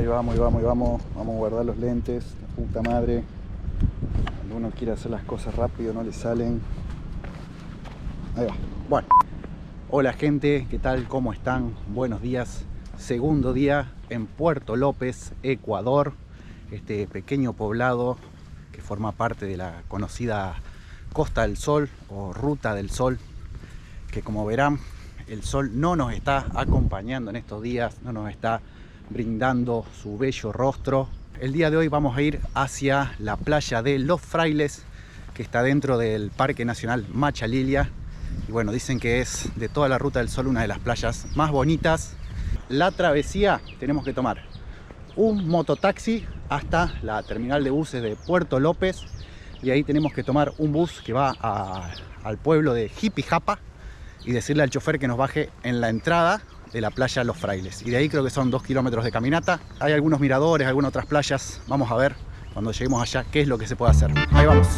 vamos, vamos a guardar los lentes, la puta madre. Cuando uno quiere hacer las cosas rápido no le salen. Ahí va. Bueno, hola gente, ¿qué tal? ¿Cómo están? Buenos días. Segundo día en Puerto López, Ecuador. Este pequeño poblado que forma parte de la conocida Costa del Sol o Ruta del Sol, que como verán, el sol no nos está acompañando en estos días, no nos está brindando su bello rostro. El día de hoy vamos a ir hacia la playa de Los Frailes, que está dentro del Parque Nacional Machalilla. Y bueno, dicen que es de toda la Ruta del Sol una de las playas más bonitas. La travesía, tenemos que tomar un mototaxi hasta la terminal de buses de Puerto López, y ahí tenemos que tomar un bus que va al pueblo de Jipijapa y decirle al chofer que nos baje en la entrada de la playa Los Frailes. Y de ahí creo que son 2 kilómetros de caminata. Hay algunos miradores, algunas otras playas. Vamos a ver cuando lleguemos allá qué es lo que se puede hacer. Ahí vamos.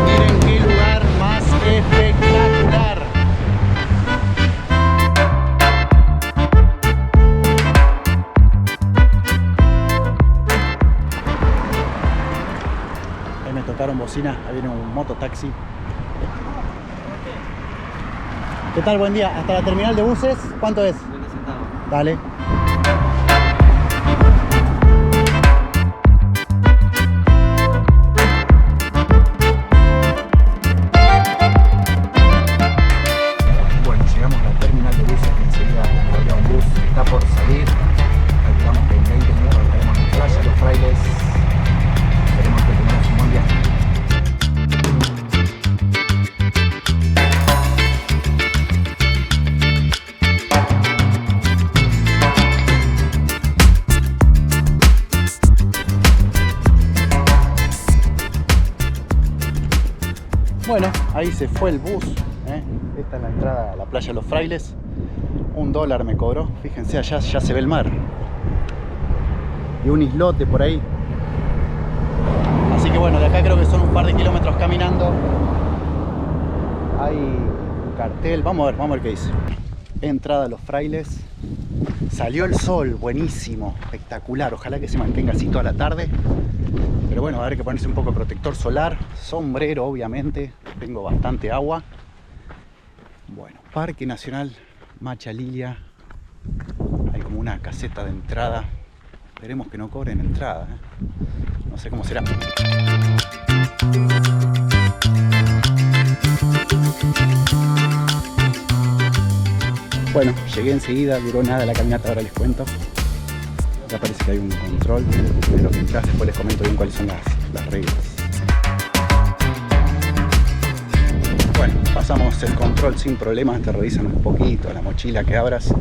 Miren qué lugar más espectacular. Ahí me tocaron bocina, ahí viene un mototaxi. ¿Qué tal? Buen día. Hasta la terminal de buses, ¿cuánto es? 20 centavos. Dale. Bueno, llegamos a la terminal de buses, que enseguida había un bus que está por salir. Calculamos que en 20 minutos estaremos en la playa Los Frailes. Esperemos que tengamos un buen viaje. Bueno, ahí se fue el bus, ¿eh? Esta es la entrada a la playa Los Frailes. $1 me cobró. Fíjense, allá ya se ve el mar. Y un islote por ahí. Así que bueno, de acá creo que son un par de kilómetros caminando. Hay un cartel. Vamos a ver qué dice. Entrada a Los Frailes. Salió el sol, buenísimo, espectacular. Ojalá que se mantenga así toda la tarde. Pero bueno, va a haber que ponerse un poco de protector solar, sombrero obviamente, tengo bastante agua. Bueno, Parque Nacional Machalilla, hay como una caseta de entrada, esperemos que no cobren entrada, ¿eh? No sé cómo será. Bueno, llegué enseguida, duró nada la caminata, ahora les cuento. Acá parece que hay un control de lo que entras, después les comento bien cuáles son las reglas. Bueno, pasamos el control sin problemas, te revisan un poquito la mochila que abras,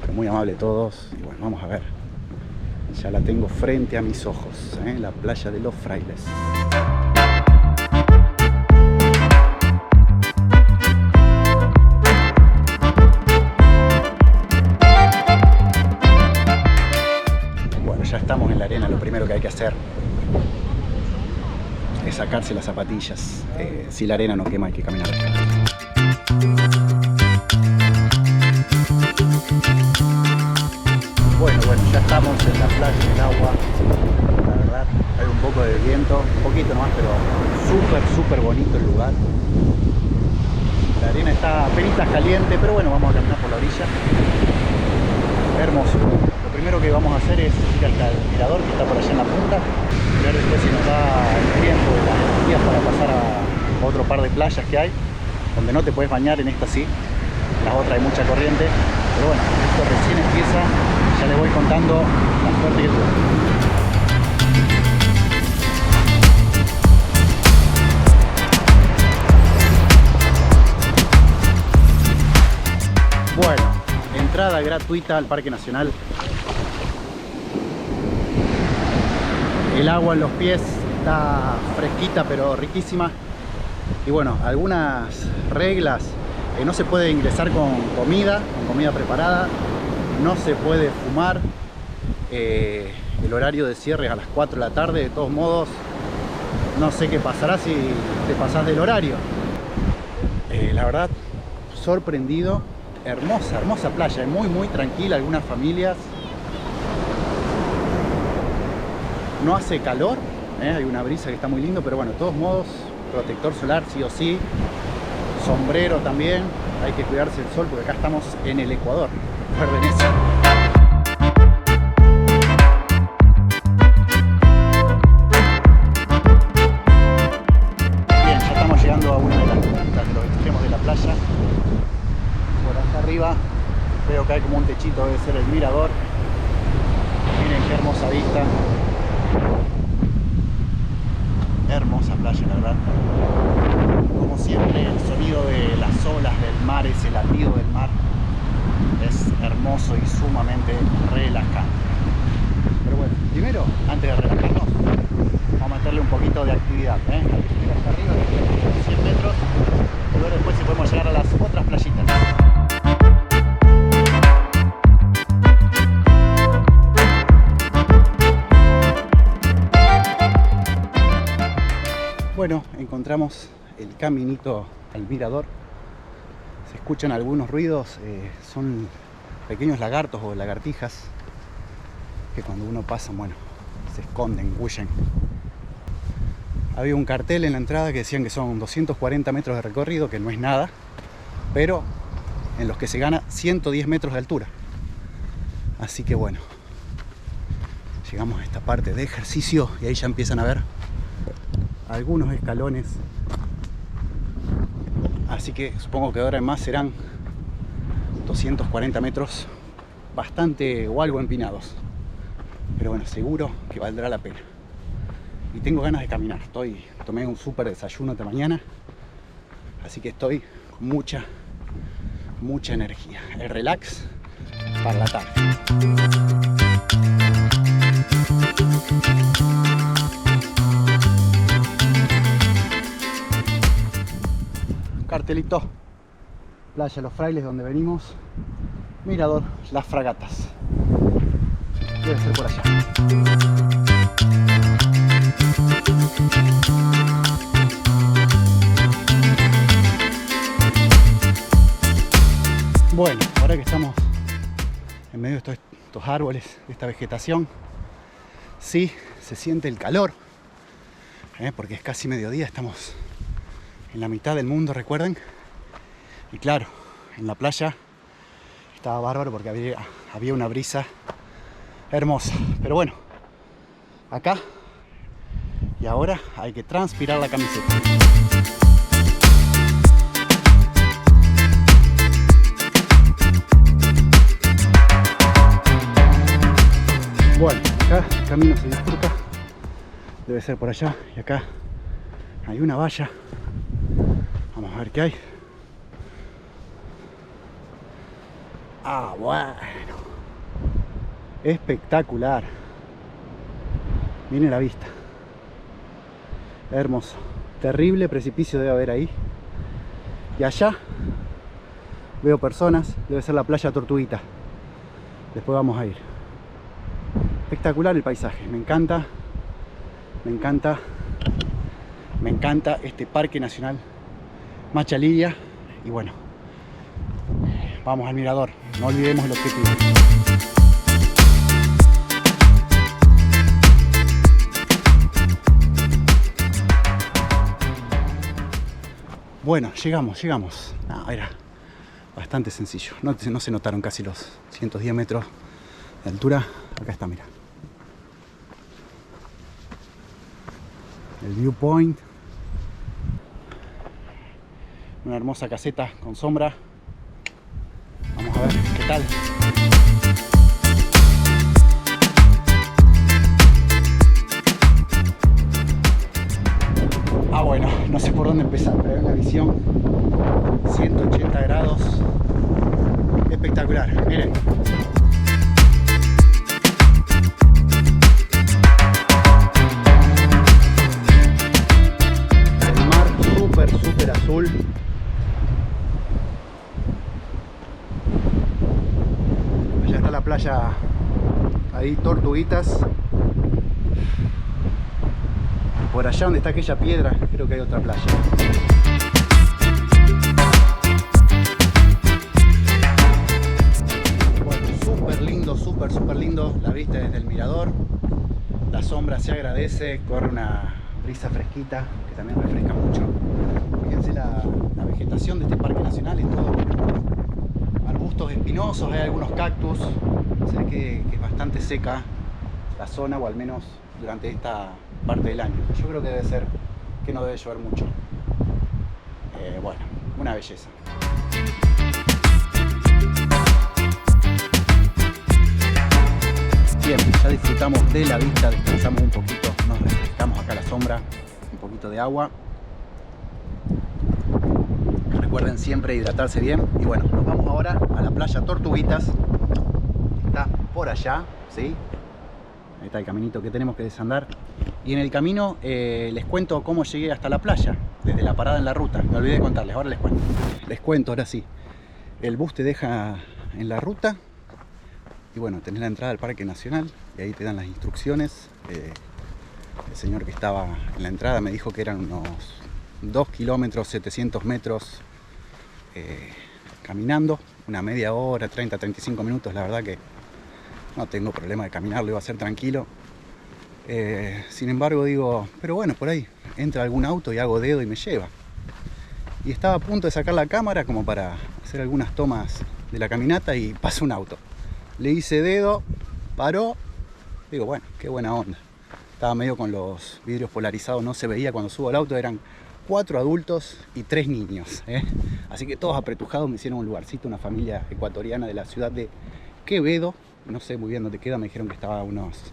pero muy amable todos. Y bueno, vamos a ver, ya la tengo frente a mis ojos, ¿eh? La playa de Los Frailes. Ya estamos en la arena, lo primero que hay que hacer es sacarse las zapatillas. Si la arena no quema hay que caminar. Bueno, ya estamos en la playa, en el agua. La verdad, hay un poco de viento, un poquito nomás, pero súper bonito el lugar. La arena está apenas caliente, pero bueno, vamos a caminar por la orilla. Hermoso. Lo primero que vamos a hacer es ir al mirador que está por allá en la punta, ver después si nos da el tiempo y las energías para pasar a otro par de playas que hay, donde no te puedes bañar, en esta sí, en las otras hay mucha corriente, pero bueno, esto recién empieza, ya les voy contando la suerte que tuve. Bueno, entrada gratuita al Parque Nacional. El agua en los pies está fresquita pero riquísima. Y bueno, algunas reglas. No se puede ingresar con comida preparada. No se puede fumar. El horario de cierre es a las 4 de la tarde. De todos modos, no sé qué pasará si te pasás del horario. La verdad, sorprendido hermosa, hermosa playa, muy tranquila, algunas familias. No hace calor, hay una brisa que está muy lindo, pero bueno, de todos modos, protector solar sí o sí, sombrero también, hay que cuidarse del sol porque acá estamos en el Ecuador. Recuerden eso. Bien, ya estamos llegando a una de las puntas de los extremos de la playa. Por acá arriba veo que hay como un techito, debe ser el mirador. Miren qué hermosa vista. Hermosa playa, la verdad. Como siempre, el sonido de las olas del mar, ese latido del mar, es hermoso y sumamente relajante. Pero bueno, primero, antes de relajarnos, vamos a meterle un poquito de actividad. Hay que subir hasta arriba, 100 metros, y luego después si podemos llegar a las otras playitas. Bueno, encontramos el caminito al mirador. Se escuchan algunos ruidos, son pequeños lagartos o lagartijas que cuando uno pasa, bueno, se esconden, huyen. Había un cartel en la entrada que decían que son 240 metros de recorrido, que no es nada, pero en los que se gana 110 metros de altura. Así que bueno, llegamos a esta parte de ejercicio y ahí ya empiezan a ver algunos escalones, así que supongo que ahora en más serán 240 metros bastante o algo empinados, pero bueno, seguro que valdrá la pena. Y tengo ganas de caminar, tomé un súper desayuno esta mañana, así que estoy con mucha energía, el relax para la tarde. Cartelito, playa Los Frailes, donde venimos, mirador Las Fragatas, debe ser por allá. Bueno, ahora que estamos en medio de estos árboles, de esta vegetación, sí se siente el calor, porque es casi mediodía, estamos en la mitad del mundo, recuerden. Y claro, en la playa estaba bárbaro porque había una brisa hermosa. Pero bueno, acá y ahora hay que transpirar la camiseta. Bueno, acá el camino se disfruta, debe ser por allá, y acá hay una valla. Vamos a ver qué hay. Ah, bueno. Espectacular. Miren la vista. Hermoso. Terrible precipicio debe haber ahí. Y allá veo personas. Debe ser la playa Tortuguita. Después vamos a ir. Espectacular el paisaje. Me encanta. Me encanta. Me encanta este parque nacional Machalilla. Y bueno, vamos al mirador, no olvidemos el objetivo. Bueno, llegamos. Era bastante sencillo, no se notaron casi los 110 metros de altura. Acá está, mira, el viewpoint. Una hermosa caseta con sombra. Vamos a ver qué tal. Bueno, no sé por dónde empezar, pero hay una visión 180 grados espectacular. Miren. El mar súper azul. Allá está la playa, ahí Tortuguitas. Por allá donde está aquella piedra, creo que hay otra playa. lindo, súper lindo. La vista desde el mirador. La sombra se agradece. Corre una brisa fresquita que también refresca mucho. Fíjense la vegetación de este parque nacional. Es todo arbustos espinosos. Hay algunos cactus. Se ve que es bastante seca la zona, o al menos durante esta parte del año. Yo creo que debe ser que no debe llover mucho. Bueno, una belleza. Bien, ya disfrutamos de la vista, descansamos un poquito, nos refrescamos acá a la sombra, un poquito de agua. Recuerden siempre hidratarse bien. Y bueno, nos vamos ahora a la playa Tortuguitas. Está por allá, ¿sí? Ahí está el caminito que tenemos que desandar. Y en el camino les cuento cómo llegué hasta la playa, desde la parada en la ruta. Me olvidé de contarles, ahora les cuento. Les cuento, ahora sí. El bus te deja en la ruta. Y bueno, tenés la entrada al Parque Nacional. Y ahí te dan las instrucciones. El señor que estaba en la entrada me dijo que eran unos 2 kilómetros, 700 metros caminando. Una media hora, 30, 35 minutos. La verdad que no tengo problema de caminar, lo iba a hacer tranquilo. Sin embargo digo, pero bueno, por ahí entra algún auto y hago dedo y me lleva. Y estaba a punto de sacar la cámara como para hacer algunas tomas de la caminata y pasó un auto. Le hice dedo, paró, digo, bueno, qué buena onda. Estaba medio con los vidrios polarizados, no se veía cuando subo al auto, eran 4 adultos y 3 niños. Así que todos apretujados me hicieron un lugarcito, una familia ecuatoriana de la ciudad de Quevedo. No sé muy bien dónde queda, me dijeron que estaba a unos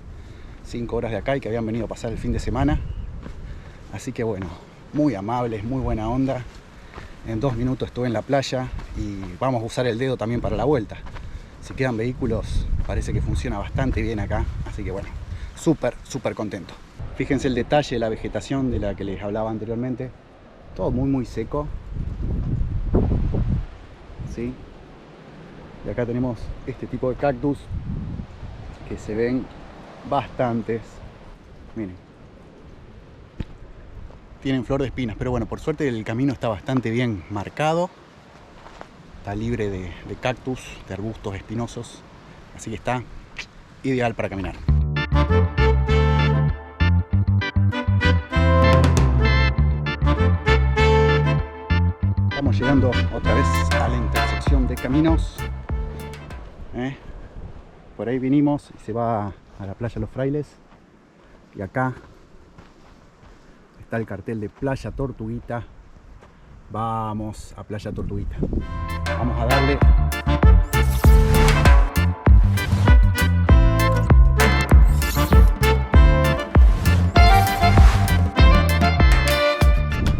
5 horas de acá y que habían venido a pasar el fin de semana. Así que bueno, muy amables, muy buena onda. En 2 minutos estuve en la playa y vamos a usar el dedo también para la vuelta. Si quedan vehículos, parece que funciona bastante bien acá. Así que bueno, súper contento. Fíjense el detalle de la vegetación de la que les hablaba anteriormente. Todo muy seco. ¿Sí? Y acá tenemos este tipo de cactus que se ven bastantes. Miren, tienen flor de espinas, pero bueno, por suerte el camino está bastante bien marcado. Está libre de cactus, de arbustos espinosos, así que está ideal para caminar. Estamos llegando otra vez a la intersección de caminos. Por ahí vinimos y se va a la playa Los Frailes. Y acá está el cartel de Playa Tortuguita. Vamos a Playa Tortuguita. Vamos a darle.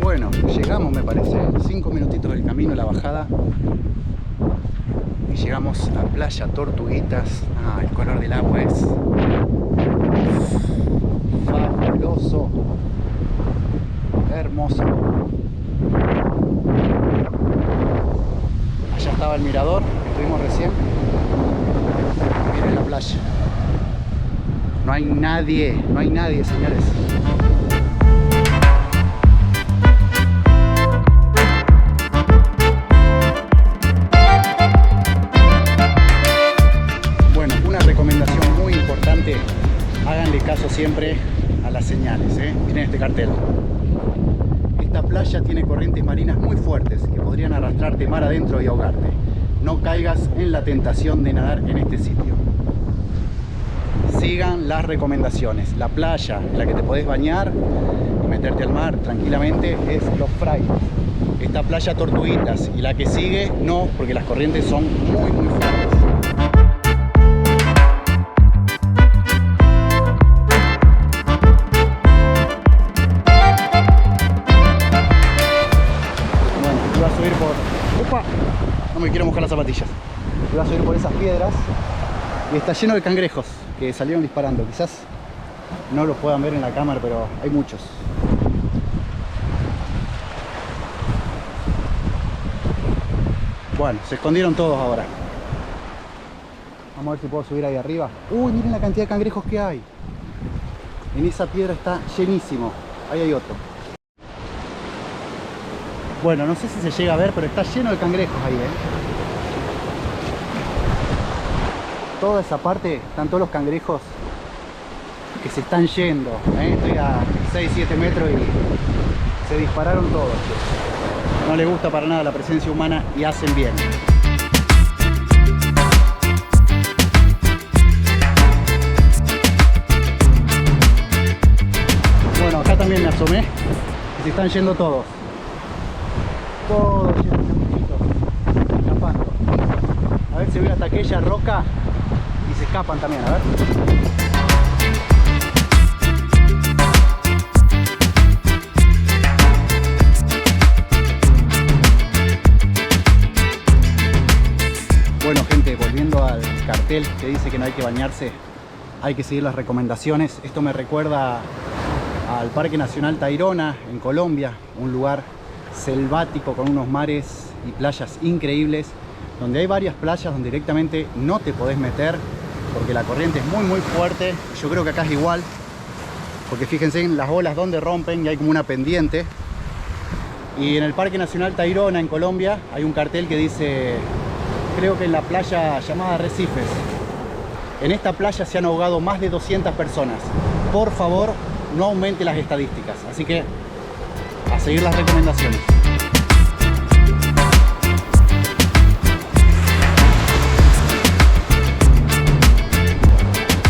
Bueno, llegamos, me parece, 5 minutitos del camino, la bajada. Y llegamos a Playa Tortuguitas. El color del agua es fabuloso, hermoso. Allá estaba el mirador que estuvimos recién. Miren la playa. No hay nadie, señores. Bueno, una recomendación muy importante: háganle caso siempre a las señales. Miren este cartel. Esta playa tiene corrientes marinas muy fuertes que podrían arrastrarte mar adentro y ahogarte. No caigas en la tentación de nadar en este sitio. Sigan las recomendaciones. La playa en la que te podés bañar y meterte al mar tranquilamente es Los Frailes. Esta playa Tortuguitas, y la que sigue no, porque las corrientes son muy fuertes. No me quiero mojar las zapatillas. Voy a subir por esas piedras y está lleno de cangrejos que salieron disparando. Quizás no los puedan ver en la cámara, pero hay muchos. Bueno, se escondieron todos ahora. Vamos a ver si puedo subir ahí arriba. Uy, miren la cantidad de cangrejos que hay. En esa piedra está llenísimo. Ahí hay otro. Bueno, no sé si se llega a ver, pero está lleno de cangrejos ahí, toda esa parte están todos los cangrejos que se están yendo. Estoy a 6-7 metros y se dispararon todos. No les gusta para nada la presencia humana y hacen bien. Bueno, acá también me asomé y se están yendo todos. Todos llenos de mosquitos, escapando. A ver si voy hasta aquella roca y se escapan también, a ver. Bueno gente, volviendo al cartel que dice que no hay que bañarse, hay que seguir las recomendaciones. Esto me recuerda al Parque Nacional Tayrona en Colombia, un lugar selvático con unos mares y playas increíbles, donde hay varias playas donde directamente no te podés meter porque la corriente es muy fuerte. Yo creo que acá es igual, porque fíjense en las olas donde rompen y hay como una pendiente. Y en el Parque Nacional Tayrona en Colombia hay un cartel que dice, creo que en la playa llamada Arrecifes, en esta playa se han ahogado más de 200 personas. Por favor, no aumente las estadísticas. Así que a seguir las recomendaciones.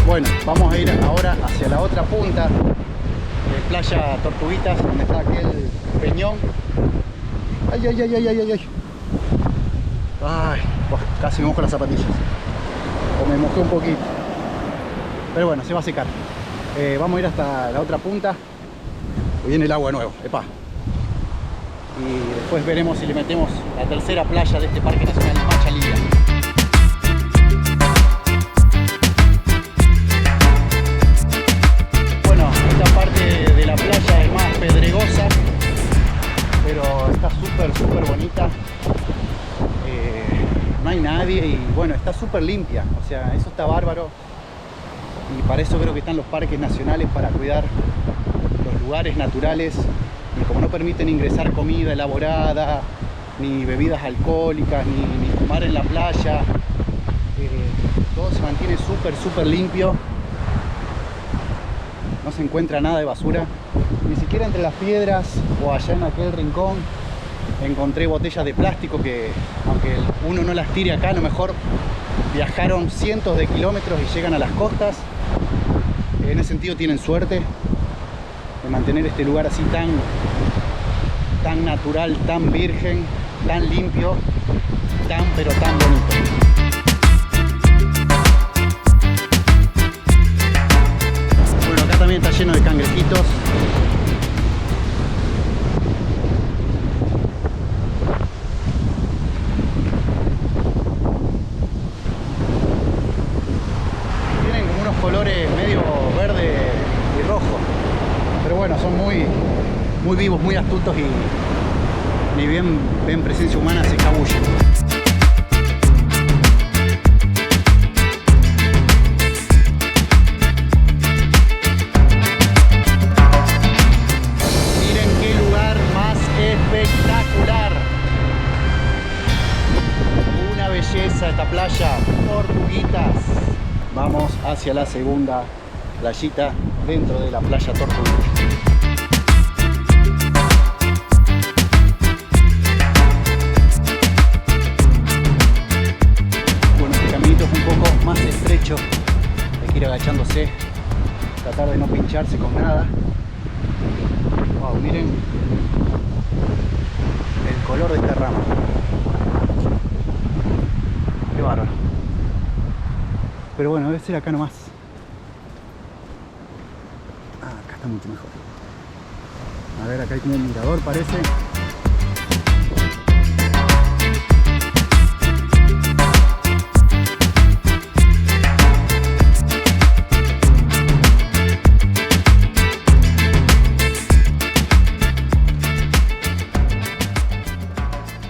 Bueno, vamos a ir ahora hacia la otra punta de Playa Tortuguitas, donde está aquel peñón. Ay, ay, ay, ay, ay, ay. Ay, casi me mojo las zapatillas. O me mojé un poquito. Pero bueno, se va a secar. Vamos a ir hasta la otra punta. Viene el agua de nuevo. Epa. Y después veremos si le metemos la tercera playa de este Parque Nacional, Machalía. Bueno, esta parte de la playa es más pedregosa, pero está súper bonita. No hay nadie y bueno, está súper limpia. O sea, eso está bárbaro. Y para eso creo que están los parques nacionales, para cuidar los lugares naturales. Y como no permiten ingresar comida elaborada, ni bebidas alcohólicas, ni fumar en la playa, todo se mantiene súper limpio. No se encuentra nada de basura, ni siquiera entre las piedras o allá en aquel rincón encontré botellas de plástico que, aunque uno no las tire acá, a lo mejor viajaron cientos de kilómetros y llegan a las costas. En ese sentido tienen suerte de mantener este lugar así tan natural, tan virgen, tan limpio, pero tan bonito. Bueno, acá también está lleno de cangrejitos. Tienen como unos colores medio verde y rojo, pero bueno, son muy vivos, muy astutos y ni bien ven presencia humana se escabullen. Miren qué lugar más espectacular. Una belleza esta playa, Tortuguitas. Vamos hacia la segunda playita dentro de la playa Tortuguitas. Más estrecho, hay que ir agachándose, tratar de no pincharse con nada. Wow, miren el color de esta rama, qué bárbaro. Pero bueno, debe ser acá nomás. Acá está mucho mejor. A ver, acá hay como un mirador, parece.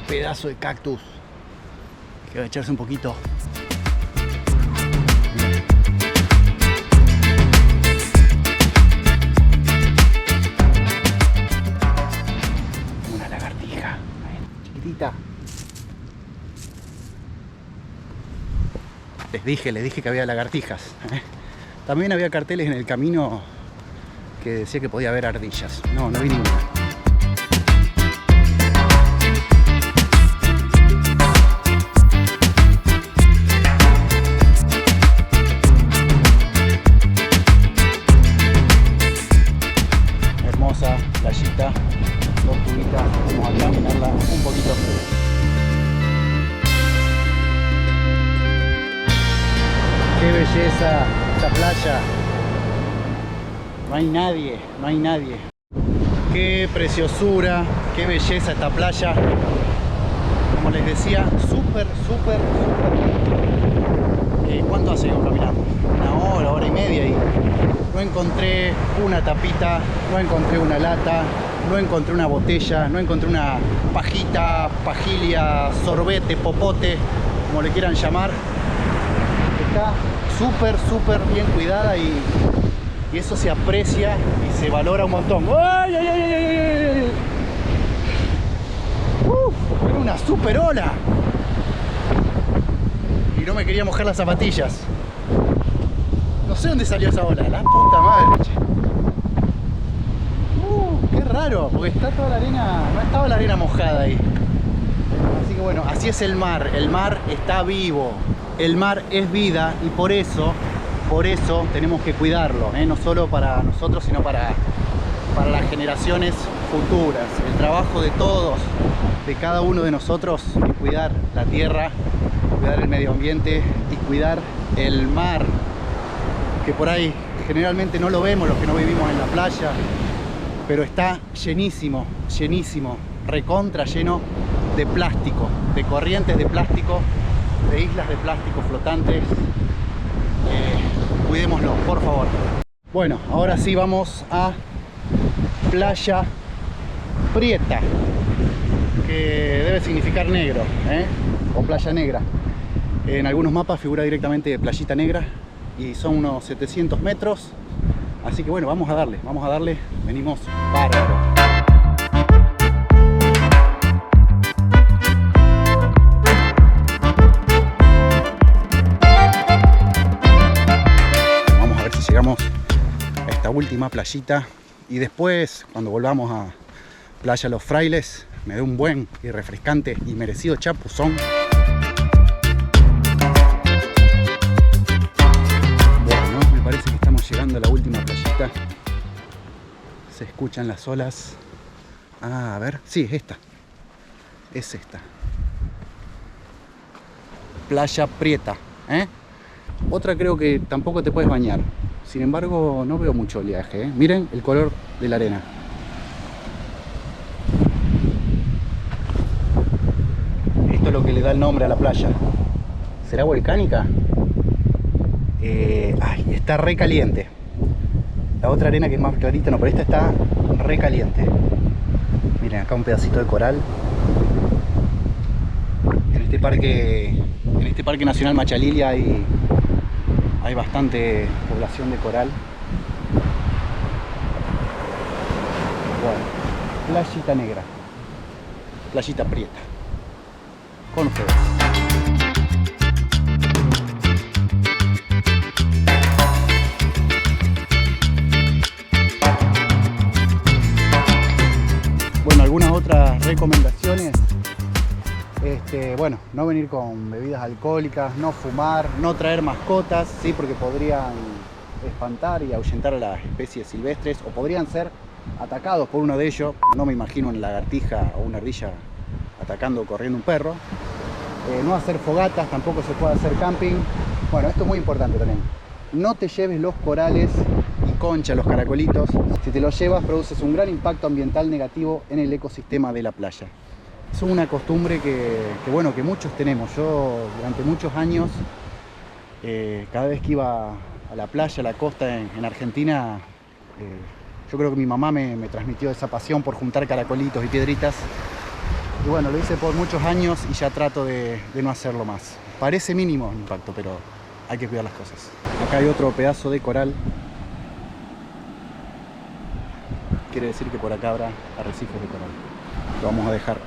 Pedazo de cactus. Hay que agacharse un poquito. Una lagartija. Ahí, chiquitita. les dije que había lagartijas. También había carteles en el camino que decía que podía haber ardillas. No vi ninguna. Hermosa playita, tortuguita. Vamos a caminarla un poquito. Qué belleza esta playa. No hay nadie, no hay nadie. Qué preciosura, qué belleza esta playa. Como les decía, súper. ¿Cuánto hace que caminamos? Una hora y media y no encontré una tapita, no encontré una lata, no encontré una botella, no encontré una pajita, pajilia, sorbete, popote, como le quieran llamar. Está súper bien cuidada y eso se aprecia y se valora un montón. ¡Ay! Era una super ola y no me quería mojar las zapatillas. No sé dónde salió esa ola, la puta madre, che. Qué raro, porque está toda la arena, no estaba la arena mojada ahí. Así que bueno, así es el mar está vivo. El mar es vida y por eso tenemos que cuidarlo, no solo para nosotros, sino para las generaciones futuras. El trabajo de todos, de cada uno de nosotros, es cuidar la tierra, cuidar el medio ambiente y cuidar el mar, que por ahí generalmente no lo vemos los que no vivimos en la playa, pero está llenísimo, recontra lleno de plástico, de corrientes de plástico, de islas de plástico flotantes. Cuidémoslo, por favor. Bueno, ahora sí vamos a Playa Prieta, que debe significar negro, o playa negra. En algunos mapas figura directamente Playita Negra y son unos 700 metros. Así que bueno, vamos a darle. Venimos bárbaro. Llegamos a esta última playita y después, cuando volvamos a Playa Los Frailes, me dé un buen y refrescante y merecido chapuzón. Bueno, me parece que estamos llegando a la última playita. Se escuchan las olas. A ver, sí, es esta. Es esta. Playa Prieta, Otra creo que tampoco te puedes bañar. Sin embargo, no veo mucho oleaje, Miren el color de la arena. Esto es lo que le da el nombre a la playa. ¿Será volcánica? Está re caliente. La otra arena que es más clarita, no, pero esta está re caliente. Miren, acá un pedacito de coral. En este parque nacional Machalili hay bastante población de coral. Bueno, Playita Negra, Playita Prieta, con ustedes. Bueno, algunas otras recomendaciones. Bueno, no venir con bebidas alcohólicas, no fumar, no traer mascotas, sí, porque podrían espantar y ahuyentar a las especies silvestres o podrían ser atacados por uno de ellos. No me imagino una lagartija o una ardilla atacando o corriendo un perro. No hacer fogatas, tampoco se puede hacer camping. Bueno, esto es muy importante también. No te lleves los corales y conchas, los caracolitos. Si te los llevas, produces un gran impacto ambiental negativo en el ecosistema de la playa. Es una costumbre que muchos tenemos. Yo durante muchos años, cada vez que iba a la playa, a la costa en Argentina, yo creo que mi mamá me transmitió esa pasión por juntar caracolitos y piedritas. Y bueno, lo hice por muchos años y ya trato de no hacerlo más. Parece mínimo el impacto, pero hay que cuidar las cosas. Acá hay otro pedazo de coral. Quiere decir que por acá habrá arrecifes de coral. Lo vamos a dejar.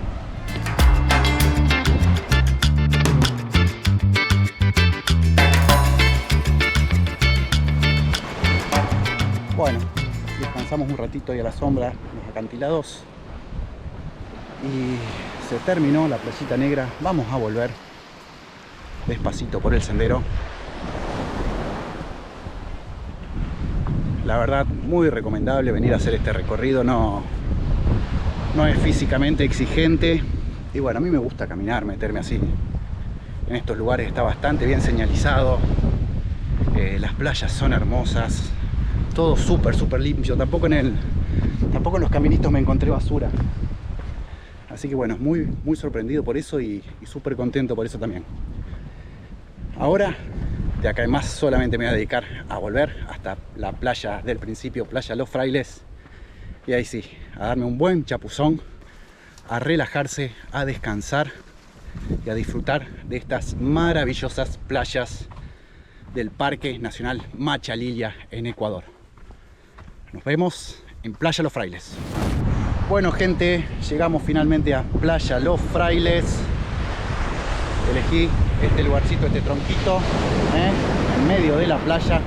Bueno, descansamos un ratito ahí a la sombra, los acantilados. Y se terminó la Playita Negra. Vamos a volver despacito por el sendero. La verdad, muy recomendable venir a hacer este recorrido. No es físicamente exigente. Y bueno, a mí me gusta caminar, meterme así en estos lugares. Está bastante bien señalizado. Las playas son hermosas. Todo súper limpio. Tampoco en los caminitos me encontré basura. Así que bueno, muy sorprendido por eso y súper contento por eso también. Ahora, de acá en más, solamente me voy a dedicar a volver hasta la playa del principio, Playa Los Frailes. Y ahí sí, a darme un buen chapuzón, a relajarse, a descansar y a disfrutar de estas maravillosas playas del Parque Nacional Machalilla en Ecuador. Nos vemos en Playa Los Frailes. Bueno, gente, llegamos finalmente a Playa Los Frailes. Elegí este lugarcito, este tronquito, en medio de la playa.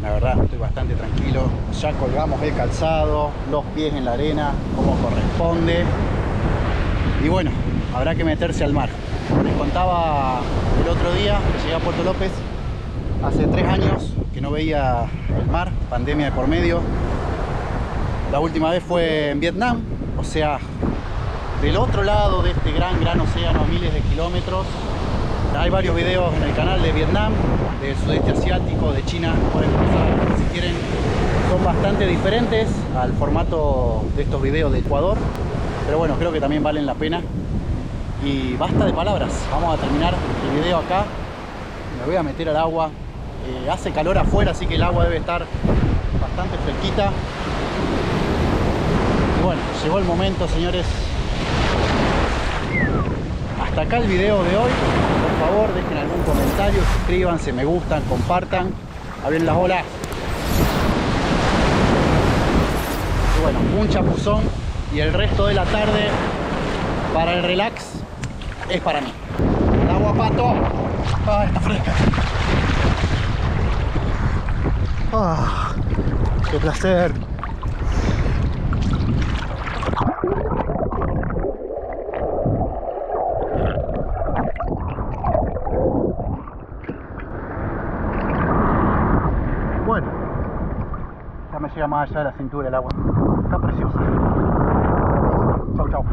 La verdad, estoy bastante tranquilo. Ya colgamos el calzado, los pies en la arena, como corresponde. Y bueno, habrá que meterse al mar. Les contaba el otro día, llegué a Puerto López. Hace 3 años que no veía el mar, pandemia de por medio. La última vez fue en Vietnam, o sea, del otro lado de este gran océano a miles de kilómetros. Hay varios videos en el canal de Vietnam, del sudeste asiático, de China, pueden pasar si quieren. Son bastante diferentes al formato de estos videos de Ecuador, pero bueno, creo que también valen la pena. Y basta de palabras, vamos a terminar el video acá. Me voy a meter al agua. Hace calor afuera, así que el agua debe estar bastante fresquita. Y bueno, llegó el momento, señores. Hasta acá el video de hoy. Por favor, dejen algún comentario, suscríbanse, me gustan, compartan. Abren las olas. Y bueno, un chapuzón y el resto de la tarde para el relax es para mí. El agua, pato. Ah, está fresca. Ah, qué placer. Bueno, ya me llega más allá de la cintura el agua. Está preciosa. Chau, chau.